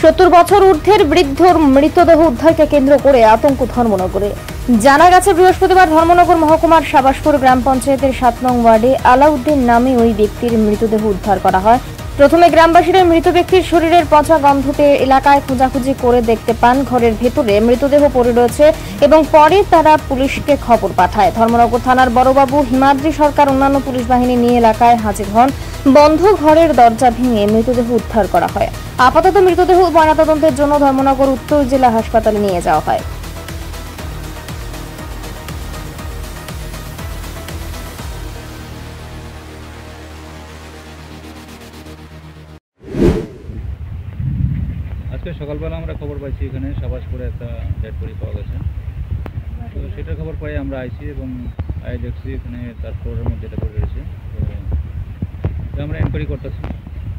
70 বছর ঊর্ধ্বের বৃদ্ধর মৃতদেহ উদ্ধারকে কেন্দ্র করে আতঙ্ক ধর্মনগরে। জানা গেছে, বৃহস্পতিবার ধর্মনগর মহকুমার সাবাসপুর গ্রাম পঞ্চায়েতের 7 নং ওয়ার্ডে আলাউদ্দিন নামে ওই ব্যক্তির মৃতদেহ উদ্ধার করা হয়। প্রথমে গ্রামবাসীরা মৃত ব্যক্তির শরীরের পচা গন্ধ পেয়ে এলাকায় খোঁজাখুঁজি করে দেখতে পান ঘরের ভেতরে মৃতদেহ পড়ে রয়েছে এবং পরে তারা পুলিশকে খবর পাঠায়। ধর্মনগর থানার বড়বাবু হিমাদ্রি সরকার অন্যান্য পুলিশ বাহিনী নিয়ে এলাকায় হাজির হন। বন্ধ ঘরের দরজা ভেঙে মৃতদেহ উদ্ধার করা হয়। আপাতত মৃতদেহ ময়নাতদন্তের জন্য ধর্মনগর উত্তর জেলা হাসপাতালে নিয়ে যাওয়া হয়। আজকে সকালবেলা আমরা খবর পাইছি এখানে সাবাসপুরে একটা ডেড বডি পাওয়া গেছে। তো সেটার খবর পাই আমরা আইছি এবং দেখছি এখানে তার ফ্লোরের মধ্যে এটা পড়ে রয়েছে। তো আমরা এনকোয়ারি করতেছি,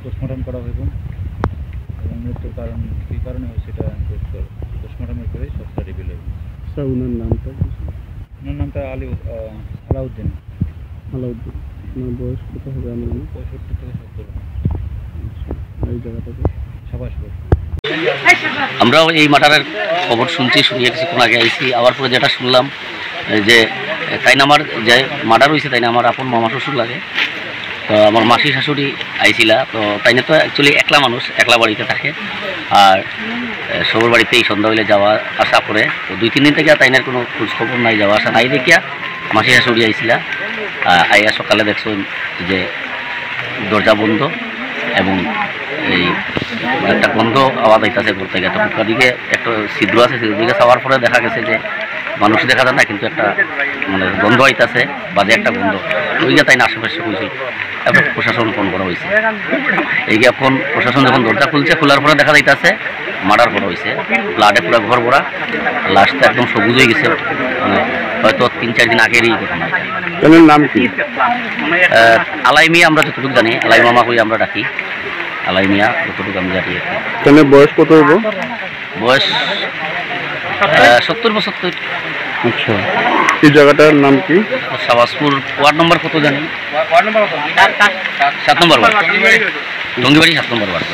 পোস্টমর্টম করা হইব এবং মৃত্যুর কারণ কী কারণে হয় সেটা পোস্টমর্টমের করে সবটা রিভিল হইব। স্যার ওনার নামটা? ওনার নামটা আলাউদ্দিন। আলাউদ্দিন। ওনার বয়স কত হবে? আমি 65 থেকে 70। এই জায়গাটাতে সাবাসপুর। আমরাও এই মার্ডারের খবর শুনছি, শুনিয়ে কিছুক্ষণ আগে আইছি। আবার পরে যেটা শুনলাম যে তাই না আমার যে মার্ডার হয়েছে তাই না আমার আপন মামা শ্বশুর লাগে। তো আমার মাসি শাশুড়ি আইছিলা। তো তাই না তো অ্যাকচুয়ালি একলা মানুষ, একলা বাড়িতে থাকে আর সবার বাড়িতে এই সন্ধ্যা হইলে যাওয়া আসা করে। তো 2-3 দিন থেকে তাইনার কোনো খোঁজ খবর নাই, যাওয়া আসা নাই দেখিয়া মাসি শাশুড়ি আইছিলা। আইয়া সকালে দেখছো যে দরজা বন্ধ এবং এই একটা গন্ধ আওয়াজ আইতাছে ঘর থেকে। তো দিকে একটা ছিদ্র আছে, ছিদ্রদিকে যাওয়ার পরে দেখা গেছে যে মানুষ দেখা যায় না, কিন্তু একটা মানে গন্ধ আইতাছে, বাজে একটা গন্ধ। ওই গিয়ে তাই না আশেপাশে খুলছে, এখন প্রশাসন ফোন করা হয়েছে। এই গিয়ে ফোন প্রশাসন যখন দরজা খুলছে, খোলার পরে দেখা যাইতাছে মার্ডার করা হয়েছে। ব্লাডে পুরো ঘর ভরা, লাশটা একদম সবুজ হয়ে গেছে। মানে হয়তো 3-4 দিন আগেরই ঘটনা। এর নাম কি? আলাই মিয়া, আমরা যতটুকু জানি আলাই মামা হয়ে আমরা ডাকি। আলাই মিয়া যতটুকু আমি জানি। তাহলে বয়স কত হইব? বয়স 70-75। আচ্ছা, এই জায়গাটার নাম কি? সাবাসপুর ওয়ার্ড নম্বর কত জানি? 7 নম্বর ওয়ার্ড, টঙ্গিবাড়ি 7 নম্বর ওয়ার্ড।